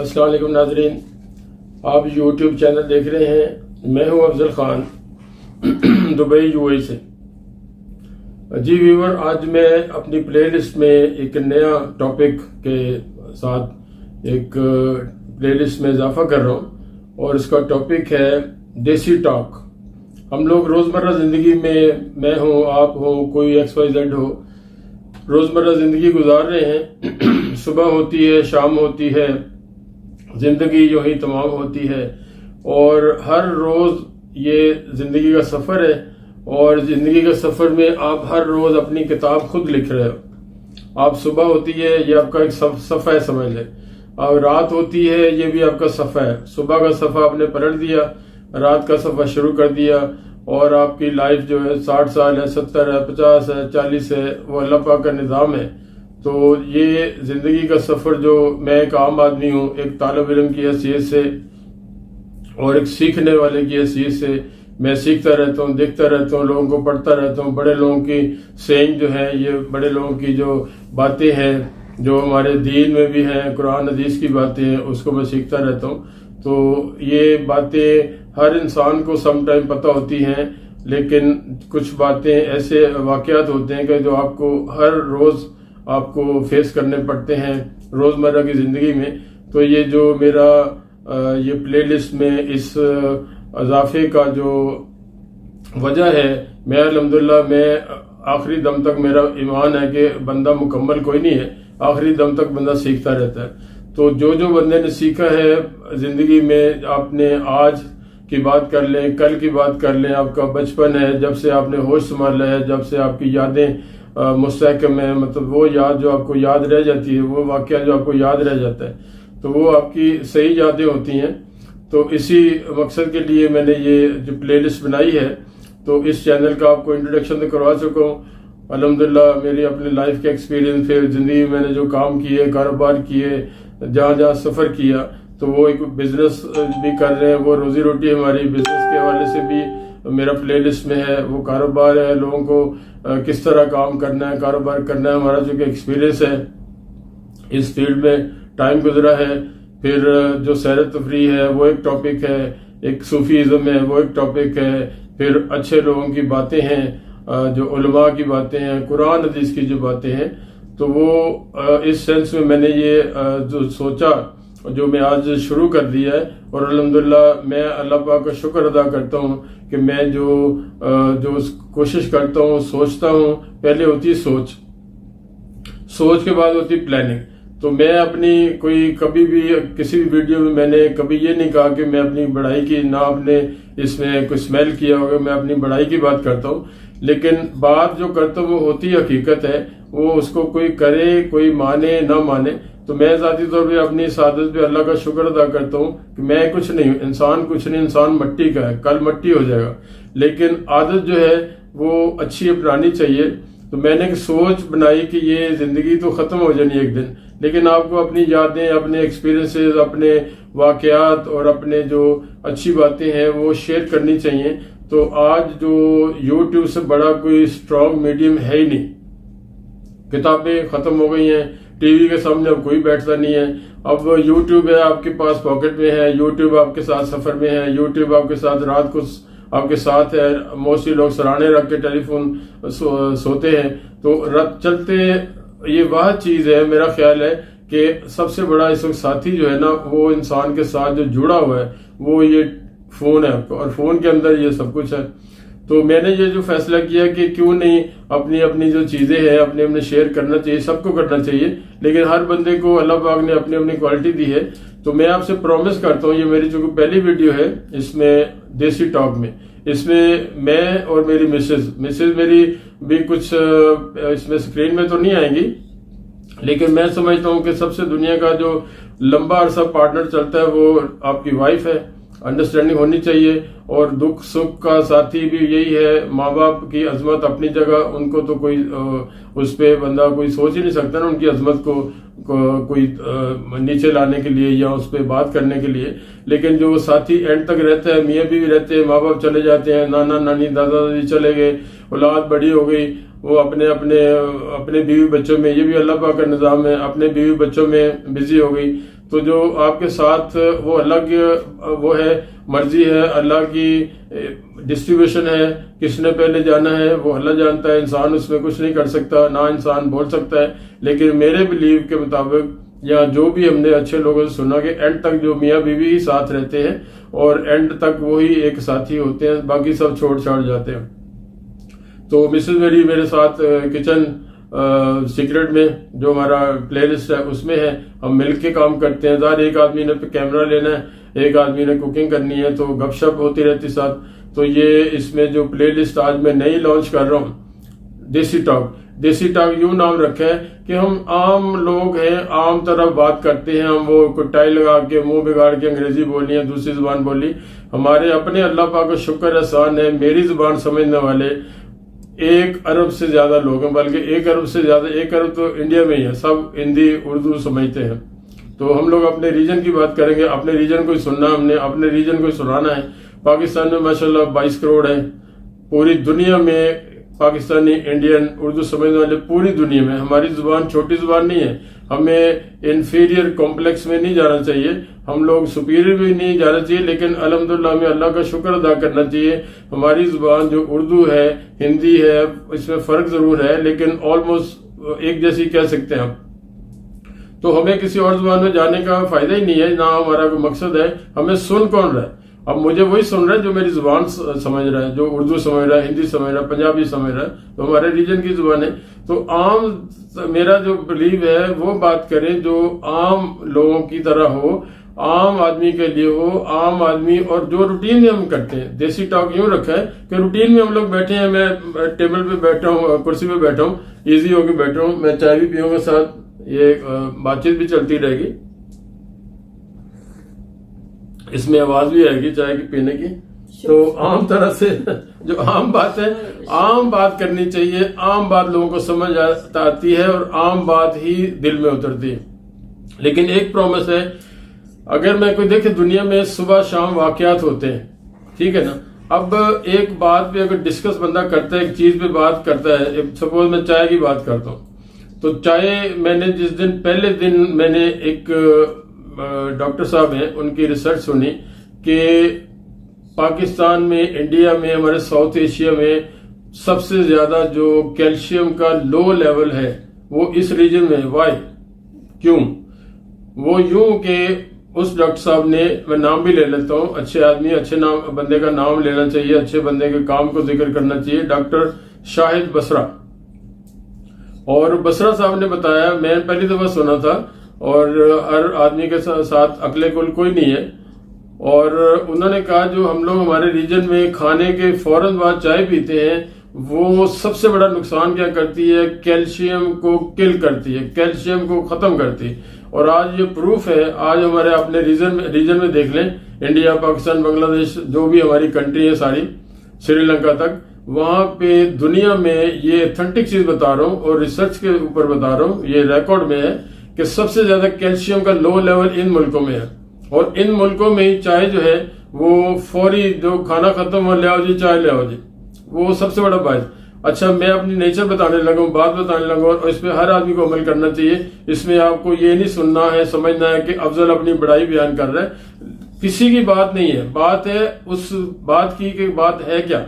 अस्सलाम वालेकुम नाज़रीन, आप यूट्यूब चैनल देख रहे हैं। मैं हूं अफजल खान दुबई यूएई से। जी व्यूवर, आज मैं अपनी प्लेलिस्ट में एक नया टॉपिक के साथ एक प्लेलिस्ट में इजाफा कर रहा हूं और इसका टॉपिक है देसी टॉक। हम लोग रोज़मर्रा ज़िंदगी में, मैं हूं, आप हो, कोई XYZ हो, रोज़मर्रा ज़िंदगी गुजार रहे हैं। सुबह होती है, शाम होती है, ज़िंदगी यूं ही तमाम होती है और हर रोज़ ये ज़िंदगी का सफ़र है और ज़िंदगी के सफ़र में आप हर रोज़ अपनी किताब खुद लिख रहे हो। आप सुबह होती है, ये आपका एक सफ़ा है समझ लें, और रात होती है, ये भी आपका सफ़ा है। सुबह का सफ़ा आपने पलट दिया, रात का सफ़ा शुरू कर दिया और आपकी लाइफ जो है 60 साल है, 70 है, 50 है, 40 है, वो अल्लाह पाक का निज़ाम है। तो ये ज़िंदगी का सफ़र जो, मैं एक आम आदमी हूँ, एक तालिब इल्म की हैसियत से और एक सीखने वाले की हैसियत से मैं सीखता रहता हूँ, देखता रहता हूँ, लोगों को पढ़ता रहता हूँ। बड़े लोगों की सेइंग जो है, ये बड़े लोगों की जो बातें हैं, जो हमारे दीन में भी हैं, कुरान हदीस की बातें हैं, उसको मैं सीखता रहता हूँ। तो ये बातें हर इंसान को सम टाइम पता होती हैं, लेकिन कुछ बातें ऐसे वाक़यात होते हैं कि जो आपको हर रोज़ आपको फेस करने पड़ते हैं रोज़मर्रा की ज़िंदगी में। तो ये जो मेरा ये प्लेलिस्ट में इस इजाफे का जो वजह है, मैं अल्हम्दुलिल्लाह, मैं आखिरी दम तक, मेरा ईमान है कि बंदा मुकम्मल कोई नहीं है, आखिरी दम तक बंदा सीखता रहता है। तो जो जो बंदे ने सीखा है ज़िंदगी में, आपने आज की बात कर लें, कल की बात कर लें, आपका बचपन है, जब से आपने होश संभाला है, जब से आपकी यादें मुस्तहकम है, मतलब वो याद जो आपको याद रह जाती है, वो वाक़या जो आपको याद रह जाता है, तो वो आपकी सही यादें होती हैं। तो इसी मकसद के लिए मैंने ये जो प्लेलिस्ट बनाई है। तो इस चैनल का आपको इंट्रोडक्शन तो करवा चुका हूँ। अल्हम्दुलिल्लाह मेरी अपने लाइफ के एक्सपीरियंस, फिर ज़िंदगी में मैंने जो काम किए, कारोबार किए, जहाँ जहाँ सफ़र किया, तो वो एक बिजनेस भी कर रहे हैं, वो रोजी रोटी हमारी बिजनेस के हवाले से भी मेरा प्लेलिस्ट में है। वो कारोबार है, लोगों को किस तरह काम करना है, कारोबार करना है, हमारा जो कि एक्सपीरियंस है इस फील्ड में, टाइम गुजरा है। फिर जो सैर तफरी है वो एक टॉपिक है, एक सूफीज़म है वो एक टॉपिक है, फिर अच्छे लोगों की बातें हैं, जो उलमा की बातें हैं, कुरान हदीस की जो बातें हैं। तो वो इस सेंस में मैंने ये जो सोचा, जो मैं आज शुरू कर दिया है। और अल्हम्दुलिल्लाह मैं अल्लाह पाक का शुक्र अदा करता हूँ कि मैं जो कोशिश करता हूँ, सोचता हूँ, पहले होती है सोच के बाद होती प्लानिंग। तो मैं अपनी कोई कभी भी किसी भी वीडियो में मैंने कभी ये नहीं कहा कि मैं अपनी बड़ाई की, ना आपने इसमें कुछ स्मेल किया होगा, मैं अपनी बड़ाई की बात करता हूँ, लेकिन बात जो करता हूँ वो होती हकीकत है। वो उसको कोई करे, कोई माने ना माने, तो मैं ज़ाती तौर पे अपनी सादत पे अल्लाह का शुक्र अदा करता हूँ कि मैं कुछ नहीं हूँ, इंसान कुछ नहीं, इंसान मट्टी का है, कल मट्टी हो जाएगा। लेकिन आदत जो है वो अच्छी अपनानी चाहिए। तो मैंने एक सोच बनाई कि ये ज़िंदगी तो ख़त्म हो जानी एक दिन, लेकिन आपको अपनी यादें, अपने एक्सपीरियंसेस, अपने वाक़यात और अपने जो अच्छी बातें हैं वो शेयर करनी चाहिए। तो आज जो YouTube से बड़ा कोई स्ट्रॉन्ग मीडियम है ही नहीं। किताबें ख़त्म हो गई हैं, टीवी के सामने अब कोई बैठता नहीं है। अब YouTube है आपके पास पॉकेट में है, YouTube आपके साथ सफ़र में है, YouTube आपके साथ रात को आपके साथ है। मोस्टली लोग सराहने रख के टेलीफोन सोते हैं। तो चलते ये वह चीज़ है, मेरा ख्याल है कि सबसे बड़ा इस वक्त साथी जो है ना, वो इंसान के साथ जो जुड़ा हुआ है वो ये फ़ोन है आपका, और फ़ोन के अंदर ये सब कुछ है। तो मैंने ये जो फैसला किया कि क्यों नहीं अपनी अपनी जो चीज़ें हैं अपने अपने शेयर करना चाहिए, सबको करना चाहिए, लेकिन हर बंदे को अल्लाह पाक ने अपनी अपनी क्वालिटी दी है। तो मैं आपसे प्रॉमिस करता हूँ, ये मेरी जो पहली वीडियो है इसमें देसी टॉक में, इसमें मैं और मेरी मिसेज मेरी भी कुछ इसमें स्क्रीन में तो नहीं आएंगी, लेकिन मैं समझता हूँ कि सबसे दुनिया का जो लंबा अरसा पार्टनर चलता है वो आपकी वाइफ है। अंडरस्टैंडिंग होनी चाहिए, और दुख सुख का साथी भी यही है। माँ बाप की अजमत अपनी जगह, उनको तो कोई उस पर बंदा कोई सोच ही नहीं सकता ना, उनकी अजमत को कोई नीचे लाने के लिए या उस पर बात करने के लिए। लेकिन जो साथी एंड तक रहता है, मियाँ बीवी रहते हैं, माँ बाप चले जाते हैं, नाना नानी दादा दादी चले गए, औलाद बड़ी हो गई, वो अपने अपने बीवी बच्चों में, ये भी अल्लाह पाक का निज़ाम है, अपने बीवी बच्चों में बिजी हो गई। तो जो आपके साथ वो अल्लाह की वो है, मर्जी है, अल्लाह की डिस्ट्रीब्यूशन है, किसने पहले जाना है वो अल्लाह जानता है, इंसान उसमें कुछ नहीं कर सकता, ना इंसान बोल सकता है। लेकिन मेरे बिलीव के मुताबिक या जो भी हमने अच्छे लोगों से सुना कि एंड तक जो मियाँ बीवी ही साथ रहते हैं और एंड तक वो ही एक साथी होते हैं, बाकी सब छोड़ छाड़ जाते हैं। तो मिसेज मेरी मेरे साथ किचन सीक्रेट में जो हमारा प्लेलिस्ट है उसमें है, हम मिलके काम करते हैं। ज़ाहिर एक आदमी ने कैमरा लेना है, एक आदमी ने कुकिंग करनी है, तो गपशप होती रहती साथ। तो ये इसमें जो प्लेलिस्ट आज मैं नई लॉन्च कर रहा हूँ, देसी टॉक यूं नाम रखा है कि हम आम लोग हैं, आम तरह बात करते हैं। हम वो कुटाई लगा के मुंह बिगाड़ के अंग्रेजी बोली है, दूसरी जुबान बोली। हमारे अपने अल्लाह पाक का शुक्र एहसान है, मेरी जुबान समझने वाले 1 अरब से ज्यादा लोग हैं, बल्कि 1 अरब से ज्यादा, 1 अरब तो इंडिया में ही है, सब हिंदी उर्दू समझते हैं। तो हम लोग अपने रीजन की बात करेंगे, अपने रीजन को सुनना, हमने अपने रीजन को सुनाना है। पाकिस्तान में माशाल्लाह 22 करोड़ है, पूरी दुनिया में पाकिस्तानी, इंडियन, उर्दू समझने वाले पूरी दुनिया में। हमारी जुबान छोटी जुबान नहीं है, हमें इंफीरियर कॉम्प्लेक्स में नहीं जाना चाहिए, हम लोग सुपीरियर भी नहीं जाना चाहिए, लेकिन अल्हम्दुलिल्लाह हमें अल्लाह का शुक्र अदा करना चाहिए। हमारी जुबान जो उर्दू है, हिंदी है, इसमें फर्क जरूर है, लेकिन ऑलमोस्ट एक जैसी कह सकते हैं हम। तो हमें किसी और जुबान में जाने का फायदा ही नहीं है, ना हमारा कोई मकसद है। हमें सुन कौन रहा है? अब मुझे वही सुन रहा है जो मेरी जुबान समझ रहा है, जो उर्दू समझ रहा है, हिंदी समझ रहा है, पंजाबी समझ रहा है, तो हमारे रीजन की जुबान है। तो आम मेरा जो बिलीव है वो बात करें जो आम लोगों की तरह हो, आम आदमी के लिए हो, आम आदमी, और जो रूटीन में हम करते हैं। देसी टॉक यूं रखा है कि रूटीन में हम लोग बैठे हैं, मैं टेबल पे बैठा हूँ, कुर्सी पे बैठा हूँ, ईजी होके बैठा हूँ, मैं चाय भी पीऊंगा साथ, ये बातचीत भी चलती रहेगी, इसमें आवाज भी आएगी चाय की पीने की। तो आम तरह से जो आम बात है, आम बात करनी चाहिए, आम बात लोगों को समझ आती है और आम बात ही दिल में उतरती है। लेकिन एक प्रॉमिस है, अगर मैं कोई देखे दुनिया में सुबह शाम वाकयात होते हैं, ठीक है ना। अब एक बात पे अगर डिस्कस बंदा करता है, एक चीज पे बात करता है, सपोज मैं चाय की बात करता हूँ, तो चाय मैंने जिस दिन, पहले दिन मैंने एक डॉक्टर साहब हैं उनकी रिसर्च सुनी कि पाकिस्तान में, इंडिया में, हमारे साउथ एशिया में सबसे ज्यादा जो कैल्शियम का लो लेवल है वो इस रीजन में। वाई? क्यों? वो यूं कि उस डॉक्टर साहब ने, मैं नाम भी ले लेता हूं, अच्छे आदमी, अच्छे नाम बंदे का नाम लेना चाहिए, अच्छे बंदे के काम को जिक्र करना चाहिए, डॉक्टर शाहिद बसरा। और बसरा साहब ने बताया, मैं पहली दफा सुना था, और हर आदमी के साथ अकले कुल कोई नहीं है, और उन्होंने कहा जो हम लोग हमारे रीजन में खाने के फौरन बाद चाय पीते हैं, वो सबसे बड़ा नुकसान क्या करती है? कैल्शियम को किल करती है, कैल्शियम को खत्म करती है। और आज ये प्रूफ है, आज हमारे अपने रीजन में देख लें, इंडिया, पाकिस्तान, बांग्लादेश, जो भी हमारी कंट्री है सारी, श्रीलंका तक, वहां पे दुनिया में ये ऑथेंटिक चीज बता रहा हूँ और रिसर्च के ऊपर बता रहा हूँ, ये रिकॉर्ड में है कि सबसे ज्यादा कैल्शियम का लो लेवल इन मुल्कों में है। और इन मुल्कों में ही चाय जो है वो फौरी, जो खाना खत्म हो, ले आओ जी चाय ले आओ जी, वो सबसे बड़ा बात। अच्छा, मैं अपनी नेचर बताने लगा हूँ, बात बताने लगा, और इस पे हर आदमी को अमल करना चाहिए। इसमें आपको ये नहीं सुनना है, समझना है कि अफजल अपनी बड़ाई बयान कर रहा है, किसी की बात नहीं है, बात है उस बात की कि बात है क्या।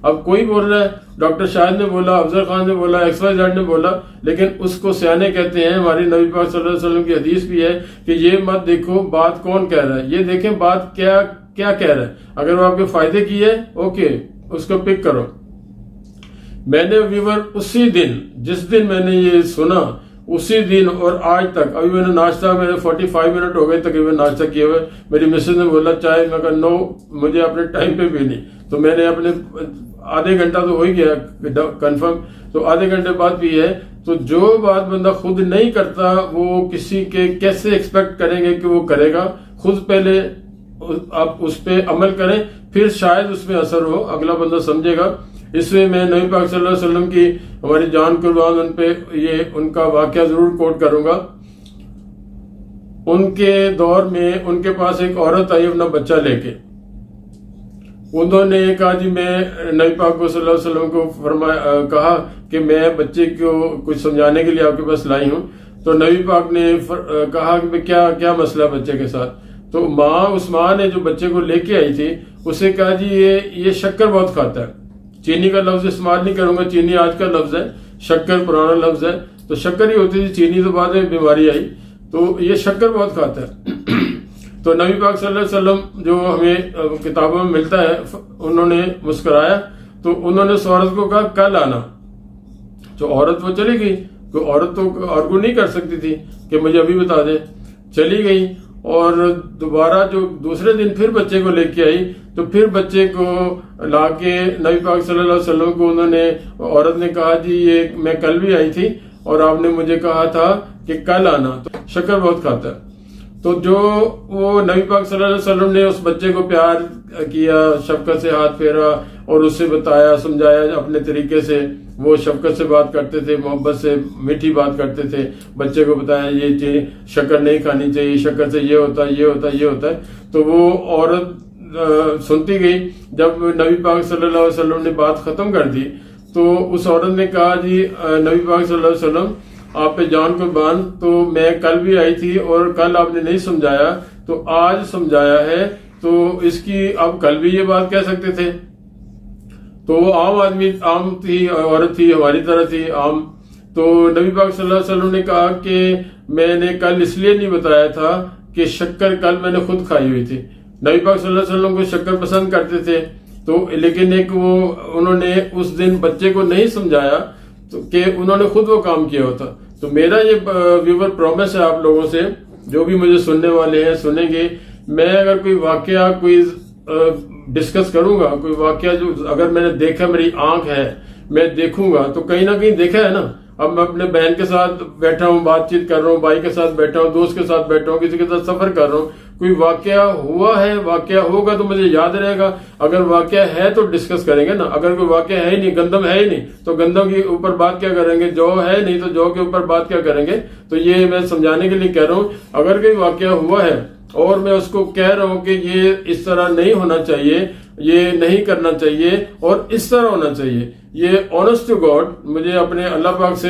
अब कोई बोल रहा है, डॉक्टर शाहिद ने बोला, अफजल खान ने बोला, XYZ ने बोला, लेकिन उसको सियाने कहते हैं। हमारी नबी पाक सल्लल्लाहु अलैहि वसल्लम की हदीस भी है कि ये मत देखो बात कौन कह रहा है, ये देखें बात क्या क्या कह रहा है। अगर वो आपके फायदे की है, ओके, उसको पिक करो। मैंने व्यूवर उसी दिन, जिस दिन मैंने ये सुना, उसी दिन और आज तक, अभी मैंने नाश्ता, मेरे 45 मिनट हो गए तकरीबन नाश्ता किए हुए। मेरी मिसेज ने बोला चाय, मैं कहा नो, मुझे अपने टाइम पे भी नहीं। तो मैंने अपने आधे घंटा तो हो ही गया कंफर्म, तो आधे घंटे बाद भी है। तो जो बात बंदा खुद नहीं करता, वो किसी के कैसे एक्सपेक्ट करेंगे कि वो करेगा? खुद पहले आप उस पे अमल करें, फिर शायद उसमें असर हो, अगला बंदा समझेगा। इसमें मैं नबी पाक सल्लल्लाहु अलैहि वसल्लम की, हमारी जान कुर्बान उन पे, ये उनका वाकया जरूर कोट करूंगा। उनके दौर में उनके पास एक औरत आई अपना बच्चा लेके, उन्होंने कहा जी मैं नबी पाक सल्लल्लाहु अलैहि वसल्लम को कहा कि मैं बच्चे को कुछ समझाने के लिए आपके पास लाई हूं। तो नबी पाक ने कहा कि क्या क्या मसला बच्चे के साथ। तो उस माँ ने जो बच्चे को लेके आई थी उसे कहा जी ये शक्कर बहुत खाता है। चीनी का लफ्ज इस्तेमाल नहीं करूंगा, चीनी आज का लफ्ज है, शक्कर पुराना लफ्ज है। तो शक्कर ही होती थी, चीनी तो बाद में बीमारी आई। तो ये शक्कर बहुत खाता है। तो नबी पाक सल्लल्लाहु अलैहि वसल्लम जो हमें किताबों में मिलता है, उन्होंने मुस्कुराया। तो उन्होंने उस औरत को कहा कल आना। जो औरत वो चली गई, तो औरत तो आर्गू नहीं कर सकती थी कि मुझे अभी बता दे, चली गई। और दोबारा जो दूसरे दिन फिर बच्चे को लेके आई, तो फिर बच्चे को लाके नबी पाक सल्लल्लाहु अलैहि वसल्लम को औरत ने कहा जी ये मैं कल भी आई थी और आपने मुझे कहा था कि कल आना। तो शक्कर बहुत खाता है। तो जो वो नबी पाक सल्लल्लाहु अलैहि वसल्लम ने उस बच्चे को प्यार किया, शफकत से हाथ फेरा और उससे बताया, समझाया अपने तरीके से। वो शफकत से बात करते थे, मोहब्बत से मीठी बात करते थे। बच्चे को बताया ये शक्कर नहीं खानी चाहिए, शक्कर से ये होता है, ये होता है, ये होता है। तो वो औरत सुनती गई। जब नबी पाक सल्लल्लाहु अलैहि वसल्लम ने बात खत्म कर दी, तो उस औरत ने कहा जी नबी पाक सल्लल्लाहु अलैहि वसल्लम आप पे जान कुर्बान, तो मैं कल भी आई थी और कल आपने नहीं समझाया, तो आज समझाया है, तो इसकी अब कल भी ये बात कह सकते थे। तो वो आम आदमी, आम थी, औरत थी, हमारी तरह थी, आम। तो नबी पाक सल्लल्लाहु अलैहि वसल्लम ने कहा कि मैंने कल इसलिए नहीं बताया था कि शक्कर कल मैंने खुद खाई हुई थी। नबी पाक सल्लल्लाहु अलैहि वसल्लम को शक्कर पसंद करते थे, तो लेकिन एक वो उन्होंने उस दिन बच्चे को नहीं समझाया तो कि उन्होंने खुद वो काम किया होता। तो मेरा ये व्यूवर प्रॉमिस है आप लोगों से, जो भी मुझे सुनने वाले हैं सुनेंगे, मैं अगर कोई वाकया कोई डिस्कस करूंगा, कोई वाकया जो अगर मैंने देखा, मेरी आंख है, मैं देखूंगा, तो कहीं ना कहीं देखा है ना। अब मैं अपने बहन के साथ बैठा हूँ, बातचीत कर रहा हूँ, भाई के साथ बैठा हूँ, दोस्त के साथ बैठा हूँ, किसी के साथ सफर कर रहा हूँ, कोई वाकया हुआ है, वाकया होगा तो मुझे याद रहेगा। अगर वाकया है तो डिस्कस करेंगे ना। अगर कोई वाकया है ही नहीं, गंदम है ही नहीं, तो गंदम के ऊपर बात क्या करेंगे। जौ है नहीं तो जौ के ऊपर बात क्या करेंगे। तो ये मैं समझाने के लिए कह रहा हूँ, अगर कोई वाकया हुआ है और मैं उसको कह रहा हूं कि ये इस तरह नहीं होना चाहिए, ये नहीं करना चाहिए और इस तरह होना चाहिए, ये ऑनेस्ट टू गॉड मुझे अपने अल्लाह पाक से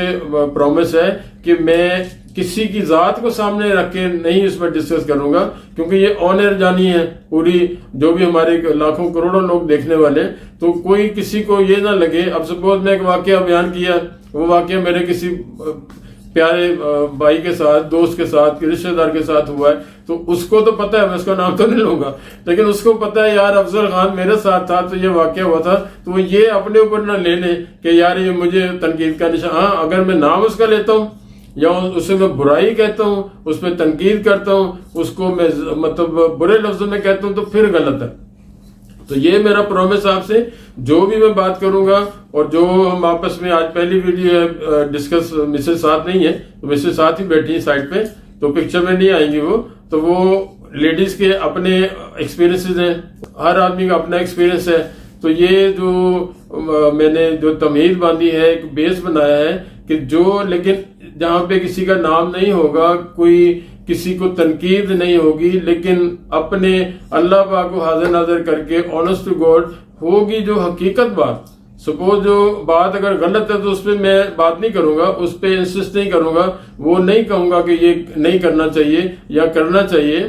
प्रॉमिस है कि मैं किसी की जात को सामने रख के नहीं इस पर डिस्कस करूंगा, क्योंकि ये ऑन एयर जानी है पूरी, जो भी हमारे लाखों करोड़ों लोग देखने वाले। तो कोई किसी को ये ना लगे, अब सपोज मैं एक वाकया बयान किया, वो वाकया मेरे किसी प्यारे भाई के साथ, दोस्त के साथ, रिश्तेदार के साथ हुआ है, तो उसको तो पता है, मैं उसका नाम तो नहीं लूंगा, लेकिन उसको पता है यार अफजल खान मेरे साथ था तो ये वाकया हुआ था। तो वो ये अपने ऊपर ना ले ले कि यार ये मुझे तनकीद का निशान। हाँ, अगर मैं नाम उसका लेता हूँ या उसे मैं बुराई कहता हूँ, उस पर तनकीद करता हूँ, उसको मैं मतलब बुरे लफ्जों में कहता हूँ, तो फिर गलत है। तो ये मेरा प्रॉमिस आपसे, जो भी मैं बात करूंगा और जो हम आपस में, आज पहली वीडियो है डिस्कस, मिसेज साथ नहीं है, तो मिसेज साथ ही बैठी है साइड पे, तो पिक्चर में नहीं आएंगी वो। तो वो लेडीज के अपने एक्सपीरियंसेस हैं, हर आदमी का अपना एक्सपीरियंस है। तो ये जो मैंने जो तमहीद बांधी है, एक बेस बनाया है कि जो, लेकिन जहां पे किसी का नाम नहीं होगा, कोई किसी को तनकीद नहीं होगी, लेकिन अपने अल्लाह पाक को हाजिर नाजिर करके ऑनेस्ट टू गॉड होगी जो हकीकत बात। सपोज जो बात अगर गलत है तो उस पर मैं बात नहीं करूंगा, उस पर इंसिस्ट नहीं करूंगा, वो नहीं कहूंगा कि ये नहीं करना चाहिए या करना चाहिए।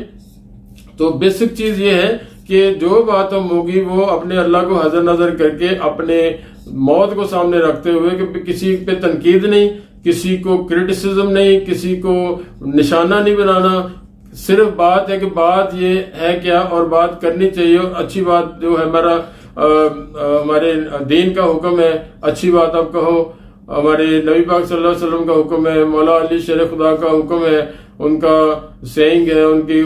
तो बेसिक चीज ये है कि जो बात हम होगी वो अपने अल्लाह को हाजिर नाजिर करके, अपने मौत को सामने रखते हुए, कि किसी पे तनकीद नहीं, किसी को क्रिटिसिज्म नहीं, किसी को निशाना नहीं बनाना। सिर्फ बात है कि बात ये है क्या और बात करनी चाहिए। और अच्छी बात जो है हमारे दीन का हुक्म है, अच्छी बात आप कहो। हमारे नबी पाक सल्लल्लाहु अलैहि वसल्लम का हुक्म है, मौला अली शेर खुदा का हुक्म है, उनका सेइंग है, उनकी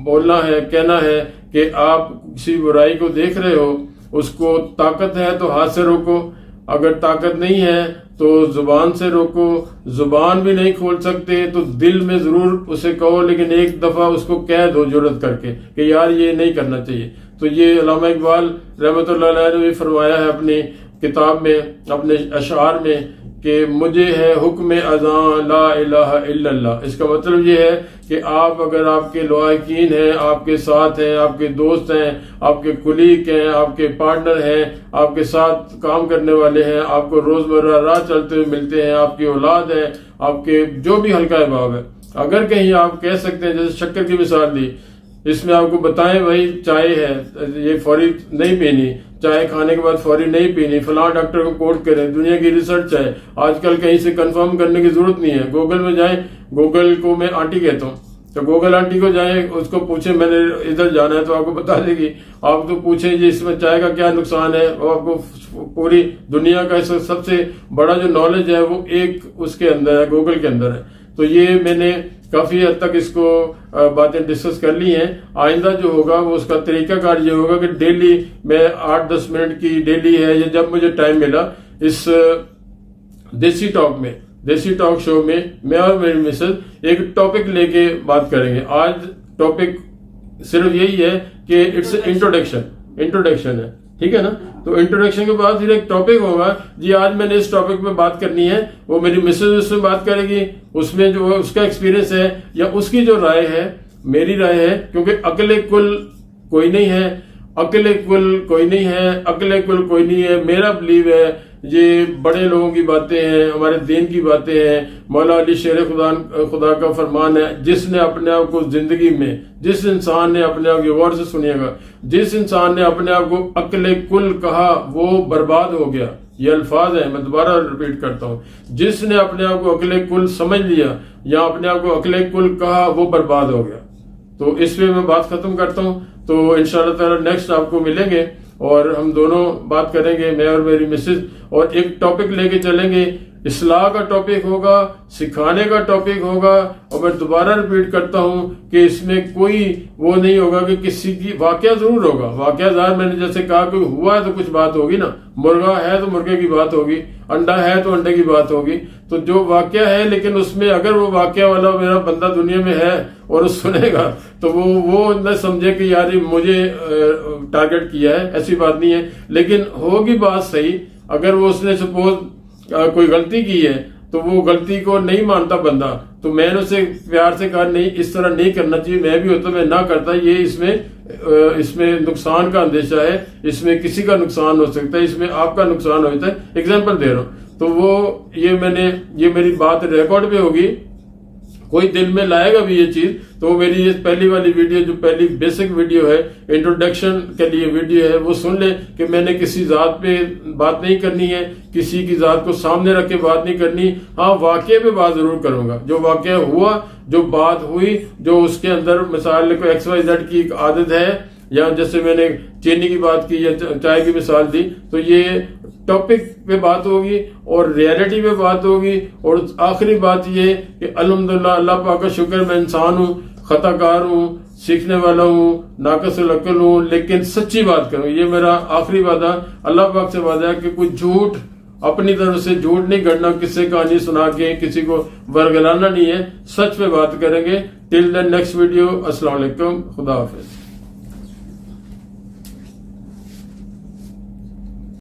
बोलना है, कहना है कि आप किसी बुराई को देख रहे हो, उसको ताकत है तो हाथ से रोको, अगर ताकत नहीं है तो जुबान से रोको। जुबान भी नहीं खोल सकते तो दिल में जरूर उसे कहो, लेकिन एक दफा उसको कह दो जुर्रत करके कि यार ये नहीं करना चाहिए। तो ये अल्लामा इकबाल रहमतुल्लाह अलैह ने भी फरमाया है अपनी किताब में, अपने अशार में, कि मुझे है हुक्म अज़ां ला इलाहा इल्लल्लाह। इसका मतलब ये है कि आप अगर आपके लवाहिकीन हैं, आपके साथ हैं, आपके दोस्त हैं, आपके कुलीग हैं, आपके पार्टनर हैं, आपके साथ काम करने वाले हैं, आपको रोजमर्रा राह चलते हुए मिलते हैं, आपकी औलाद है, आपके जो भी हल्का अहबाब है, अगर कहीं आप कह सकते हैं, जैसे शक्कर की मिसाल दी, इसमें आपको बताएं भाई चाय है, ये फौरी नहीं पीनी, चाय खाने के बाद फौरी नहीं पीनी, फलां डॉक्टर को कोट करें, दुनिया की रिसर्च है, आजकल कहीं से कंफर्म करने की जरूरत नहीं है, गूगल में जाएं, गूगल को मैं आंटी कहता हूँ, तो गूगल आंटी को जाएं, उसको पूछें मैंने इधर जाना है तो आपको बता देगी। आप तो पूछें जी इसमें चाय का क्या नुकसान है, वो आपको पूरी दुनिया का सबसे बड़ा जो नॉलेज है वो एक उसके अंदर है, गूगल के अंदर है। तो ये मैंने काफी हद तक इसको बातें डिस्कस कर ली हैं। आइंदा जो होगा वो उसका तरीकाकार ये होगा कि डेली मैं 8-10 मिनट की डेली है, या जब मुझे टाइम मिला, इस देसी टॉक शो में मैं और मेरी मिसेज एक टॉपिक लेके बात करेंगे। आज टॉपिक सिर्फ यही है कि इट्स इंट्रोडक्शन है, ठीक है ना। तो इंट्रोडक्शन के बाद फिर एक टॉपिक होगा जी, आज मैंने इस टॉपिक पे बात करनी है, वो मेरी मिसेज उसमें बात करेगी, उसमें जो उसका एक्सपीरियंस है या उसकी जो राय है, मेरी राय है, क्योंकि अकेले कुल कोई नहीं है, मेरा बिलीव है ये बड़े लोगों की बातें हैं, हमारे दीन की बातें हैं। मौला अली शेर खुदा का फरमान है, जिसने अपने आप को जिंदगी में, जिस इंसान ने अपने आप की, गौर से सुनिएगा, जिस इंसान ने अपने आप को अक्ले कुल कहा वो बर्बाद हो गया। ये अल्फाज है, मैं दोबारा रिपीट करता हूँ, जिसने अपने आप को अक्ले कुल समझ लिया या अपने आप को अक्ले कुल कहा वो बर्बाद हो गया। तो इस पे मैं बात खत्म करता हूँ। तो इंशाअल्लाह ताला नेक्स्ट आपको मिलेंगे और हम दोनों बात करेंगे, मैं और मेरी मिसेज, और एक टॉपिक लेके चलेंगे। इस्लाह का टॉपिक होगा, सिखाने का टॉपिक होगा, और मैं दोबारा रिपीट करता हूं कि इसमें कोई वो नहीं होगा कि किसी की वाकया जरूर होगा। वाकया ज़ाहिर मैंने जैसे कहा कि हुआ है तो कुछ बात होगी ना, मुर्गा है तो मुर्गे की बात होगी, अंडा है तो अंडे की बात होगी। तो जो वाकया है, लेकिन उसमें अगर वो वाकया वाला मेरा बंदा दुनिया में है और सुनेगा तो वो न समझे कि यार मुझे टारगेट किया है, ऐसी बात नहीं है। लेकिन होगी बात सही, अगर वो उसने सपोज कोई गलती की है तो वो गलती को नहीं मानता बंदा, तो मैंने उसे प्यार से कहा नहीं इस तरह नहीं करना चाहिए, मैं भी होता मैं ना करता, ये इसमें नुकसान का अंदेशा है, इसमें किसी का नुकसान हो सकता है, इसमें आपका नुकसान हो सकता है, एग्जाम्पल दे रहा हूं। तो वो ये मेरी बात रिकॉर्ड पे होगी, कोई दिल में लाएगा भी ये चीज, तो मेरी ये पहली वाली वीडियो, जो पहली बेसिक वीडियो है, इंट्रोडक्शन के लिए वीडियो है, वो सुन ले कि मैंने किसी जात पे बात नहीं करनी है, किसी की जात को सामने रख के बात नहीं करनी। हाँ, वाकये पे बात जरूर करूंगा, जो वाकया हुआ, जो बात हुई, जो उसके अंदर मिसाल को XYZ की एक आदत है, या जैसे मैंने चीनी की बात की या चाय की मिसाल दी, तो ये टॉपिक पे बात होगी और रियलिटी पे बात होगी। और आखिरी बात ये कि अल्हम्दुलिल्लाह, अल्लाह पाक का शुक्र, मैं इंसान हूँ, खताकार हूँ, सीखने वाला हूँ, नाक़िसुल अक्ल हूँ, लेकिन सच्ची बात करूँ, ये मेरा आखिरी वादा अल्लाह पाक से वादा है कि कोई झूठ, अपनी तरफ से झूठ नहीं करना, किससे कहानी सुना के किसी को वर्गलाना नहीं है, सच पे बात करेंगे। टिल द नेक्स्ट वीडियो, अस्सलाम वालेकुम, खुदा हाफिज।